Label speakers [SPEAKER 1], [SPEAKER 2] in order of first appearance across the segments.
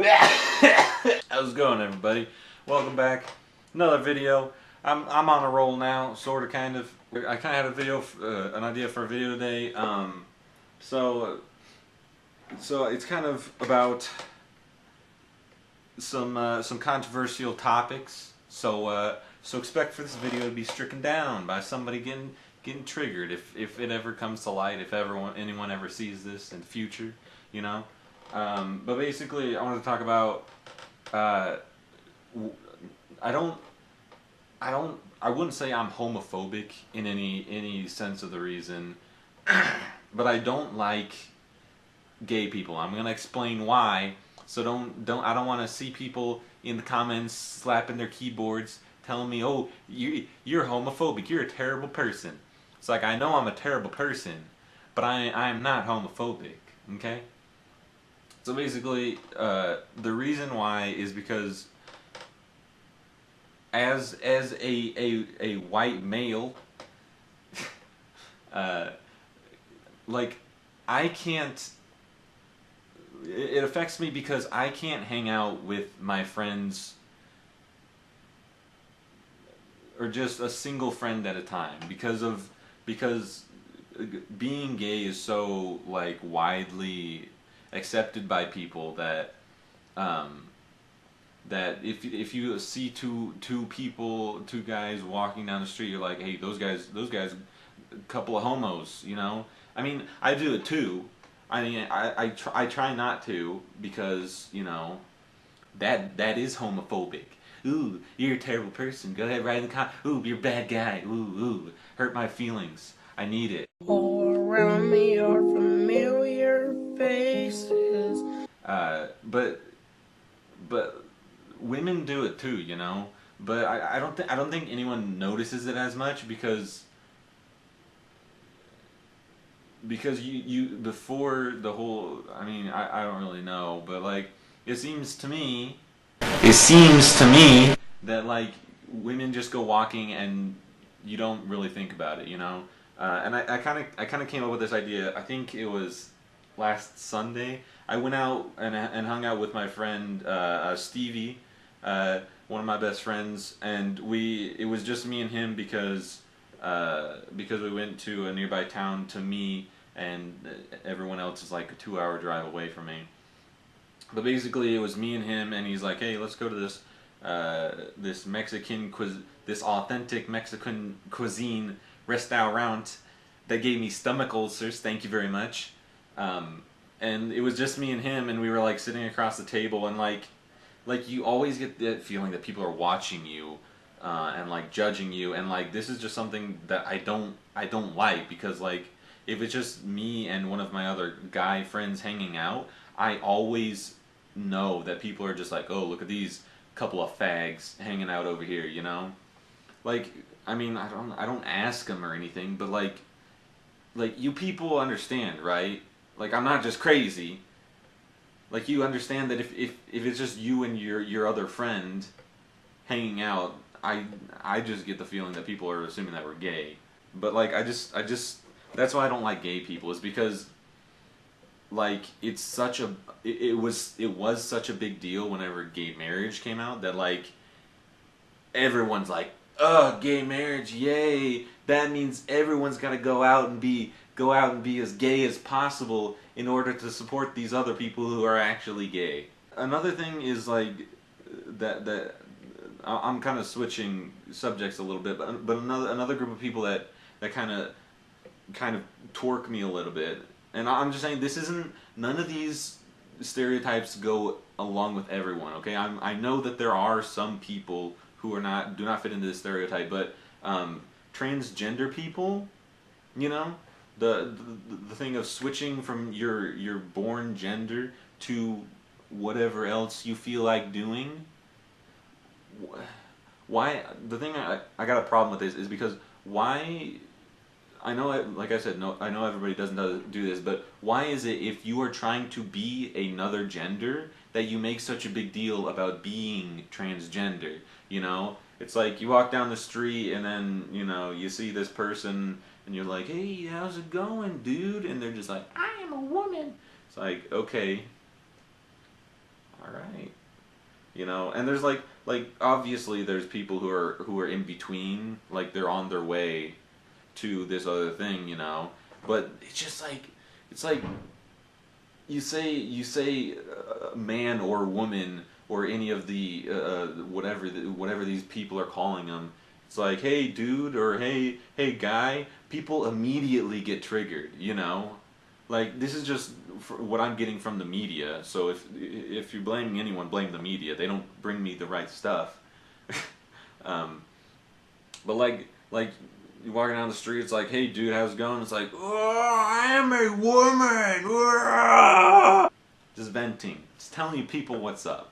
[SPEAKER 1] How's it going, everybody? Welcome back. Another video. I'm on a roll now, sort of, kind of. I kind of had a video, an idea for a video today. So it's kind of about some controversial topics. So expect for this video to be stricken down by somebody getting triggered if it ever comes to light, if anyone ever sees this in the future, you know. But basically, I want to talk about. I wouldn't say I'm homophobic in any sense of the reason, but I don't like gay people. I'm gonna explain why. So I don't want to see people in the comments slapping their keyboards telling me, "Oh, you're homophobic. You're a terrible person." It's like, I know I'm a terrible person, but I'm not homophobic. Okay. So basically, the reason why is because as a white male, like, I can't. It affects me because I can't hang out with my friends, or just a single friend at a time, because being gay is so, like, widely accepted by people that that if you see two guys walking down the street, you're like, hey, those guys, a couple of homos, you know. I mean, I do it too. I mean, I try not to, because, you know, that is homophobic. Ooh, you're a terrible person. Go ahead, write in the comments. Ooh, you're a bad guy. Ooh, hurt my feelings. I need it.
[SPEAKER 2] All around me are familiar faces.
[SPEAKER 1] But women do it too, you know. But I don't think anyone notices it as much, because you before the whole, I mean, I don't really know, but, like, it seems to me that, like, women just go walking and you don't really think about it, you know. And I kind of came up with this idea. I think it was last Sunday. I went out and hung out with my friend Stevie, one of my best friends, and it was just me and him, because we went to a nearby town to me, and everyone else is like a 2-hour drive away from me. But basically, it was me and him, and he's like, "Hey, let's go to this this authentic Mexican cuisine restaurant that gave me stomach ulcers. Thank you very much." And it was just me and him, and we were, like, sitting across the table, and like you always get that feeling that people are watching you, and, like, judging you, and, like, this is just something that I don't like, because, like, if it's just me and one of my other guy friends hanging out, I always know that people are just like, "Oh, look at these couple of fags hanging out over here," you know? Like, I mean, I don't ask them or anything, but, like you people understand, right? Like, I'm not just crazy. Like, you understand that if it's just you and your other friend hanging out, I just get the feeling that people are assuming that we're gay. But, like, I just that's why I don't like gay people, is because, like, it's such a it was such a big deal whenever gay marriage came out, that, like, everyone's like, "Ugh, gay marriage, yay! That means everyone's got to go out and be as gay as possible in order to support these other people who are actually gay." Another thing is, like, that I'm kind of switching subjects a little bit, but another group of people that kind of twerk me a little bit. And I'm just saying, none of these stereotypes go along with everyone, okay? I know that there are some people who do not fit into this stereotype, but transgender people, you know, the thing of switching from your born gender to whatever else you feel like doing. Why? The thing I got a problem with is because why? I know, like I said, no, I know everybody doesn't do this, but why is it, if you are trying to be another gender, that you make such a big deal about being transgender? You know, it's like you walk down the street, and then, you know, you see this person and you're like, "Hey, how's it going, dude?" And they're just like, "I am a woman." It's like, okay, all you know. And there's like obviously there's people who are in between, like they're on their way to this other thing, you know. But it's just like it's like you say man or woman or any of the whatever these people are calling them. It's like, hey dude, or hey guy. People immediately get triggered, you know. Like this is just what I'm getting from the media. So if you're blaming anyone, blame the media. They don't bring me the right stuff. um, but like you walking down the street, it's like, hey dude, how's it going? It's like, oh, I am a woman. Just venting, just telling you people what's up,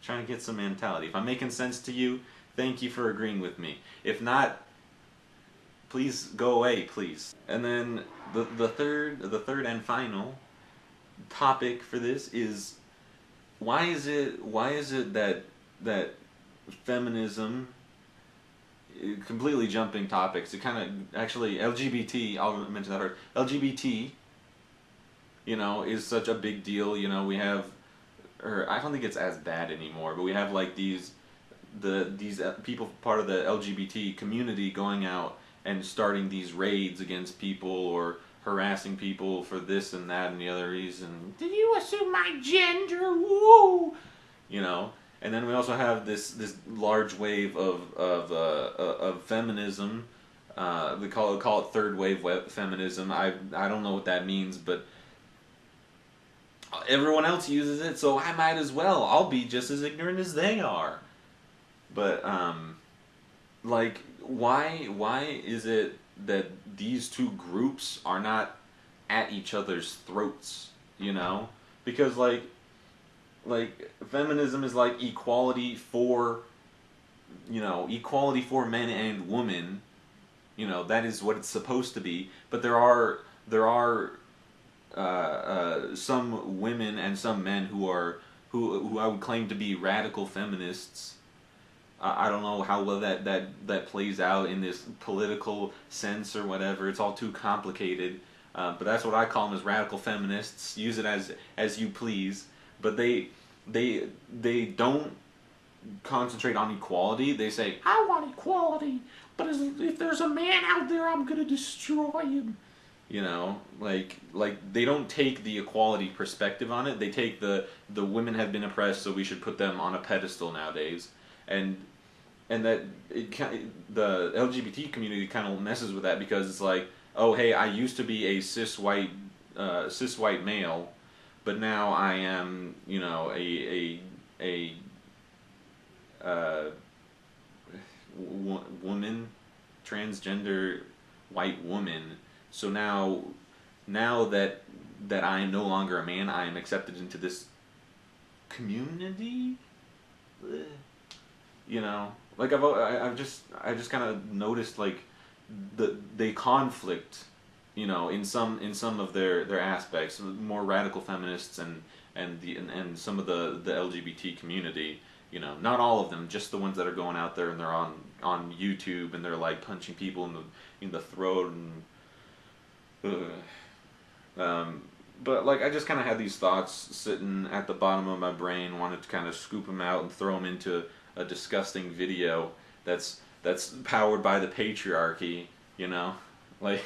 [SPEAKER 1] trying to get some mentality. If I'm making sense to you, thank you for agreeing with me. If not, please go away, please. And then the third and final topic for this is why is it that feminism, completely jumping topics, it kind of actually LGBT, I'll mention that first. LGBT, you know, is such a big deal. You know, we have, or I don't think it's as bad anymore, but we have like these people part of the LGBT community going out and starting these raids against people or harassing people for this and that and the other reason. Did you assume my gender? Woo! You know, and then we also have this large wave of feminism. We call it third wave feminism. I don't know what that means, but everyone else uses it, so I might as well. I'll be just as ignorant as they are. But like, why is it that these two groups are not at each other's throats? You know, because like feminism is like equality for, you know, equality for men and women. You know, that is what it's supposed to be. But there are some women and some men who I would claim to be radical feminists. I don't know how well that plays out in this political sense or whatever. It's all too complicated. But that's what I call them, as radical feminists. Use it as you please. But they don't concentrate on equality. They say, I want equality, but if there's a man out there, I'm gonna destroy him. You know, like they don't take the equality perspective on it. They take the women have been oppressed, so we should put them on a pedestal nowadays, and that the LGBT community kind of messes with that, because it's like, oh hey, I used to be a cis white male, but now I am, you know, a woman, transgender white woman. So now that I am no longer a man, I am accepted into this community. You know, like I just kind of noticed like they conflict. You know, in some of their aspects, more radical feminists and some of the LGBT community. You know, not all of them, just the ones that are going out there and they're on YouTube and they're like punching people in the throat and. But like I just kind of had these thoughts sitting at the bottom of my brain, wanted to kind of scoop them out and throw them into a disgusting video that's powered by the patriarchy, you know, like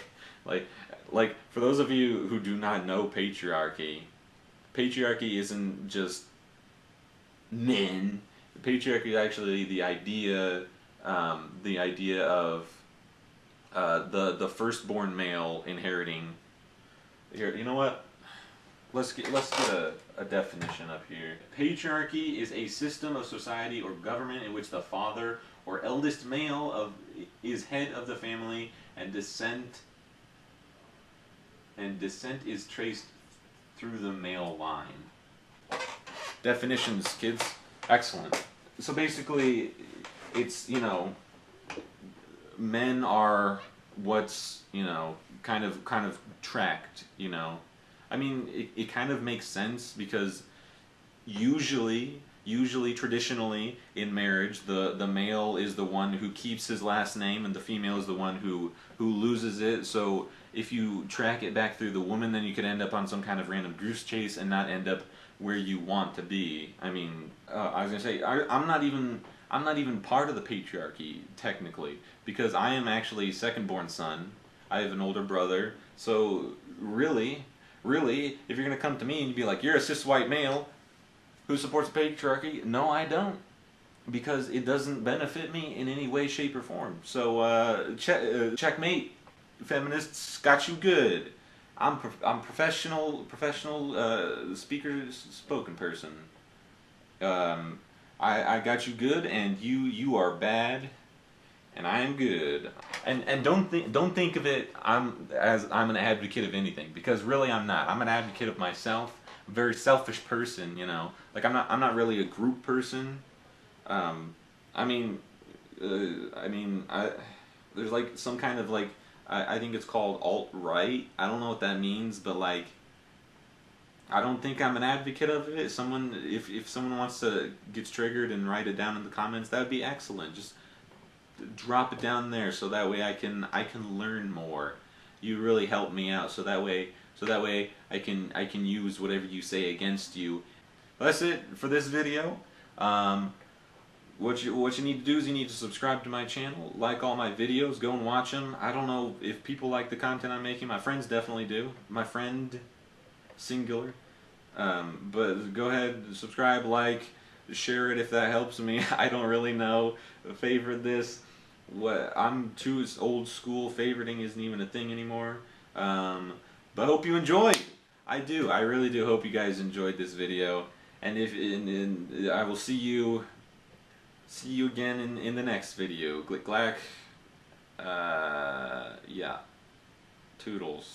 [SPEAKER 1] for those of you who do not know patriarchy isn't just men. Patriarchy is actually the idea of the firstborn male inheriting. Here, you know what? Let's get a definition up here. Patriarchy is a system of society or government in which the father or eldest male is head of the family, and descent is traced through the male line. Definitions, kids. Excellent. So basically, it's, you know, men are what's, you know, kind of tracked, you know. I mean, it kind of makes sense, because usually traditionally in marriage the male is the one who keeps his last name and the female is the one who loses it. So if you track it back through the woman, then you could end up on some kind of random goose chase and not end up where you want to be. I mean, I was gonna say I'm not even part of the patriarchy technically, because I am actually second-born son. I have an older brother, so really, if you're gonna come to me and be like, you're a cis white male who supports the patriarchy, no, I don't, because it doesn't benefit me in any way, shape, or form. So checkmate, feminists, got you good. I'm professional speaker, spoken person. I got you good, and you are bad, and I am good. And don't think of it as I'm an advocate of anything, because really I'm not. I'm an advocate of myself. I'm a very selfish person, you know. Like I'm not really a group person. Um, I mean, I there's like some kind of like I think it's called alt-right. I don't know what that means, but like I don't think I'm an advocate of it. If someone wants to gets triggered and write it down in the comments, that would be excellent. Just drop it down there so that way I can learn more. You really help me out, so that way I can use whatever you say against you. That's it for this video. What you need to do is you need to subscribe to my channel, like all my videos, go and watch them. I don't know if people like the content I'm making. My friends definitely do. My friend, singular. But go ahead, subscribe, like, share it if that helps me. I don't really know. Favorite this. I'm too old school. Favoriting isn't even a thing anymore. But hope you enjoyed. I do. I really do hope you guys enjoyed this video. And I will see you again in the next video. Glick glack. Yeah. Toodles.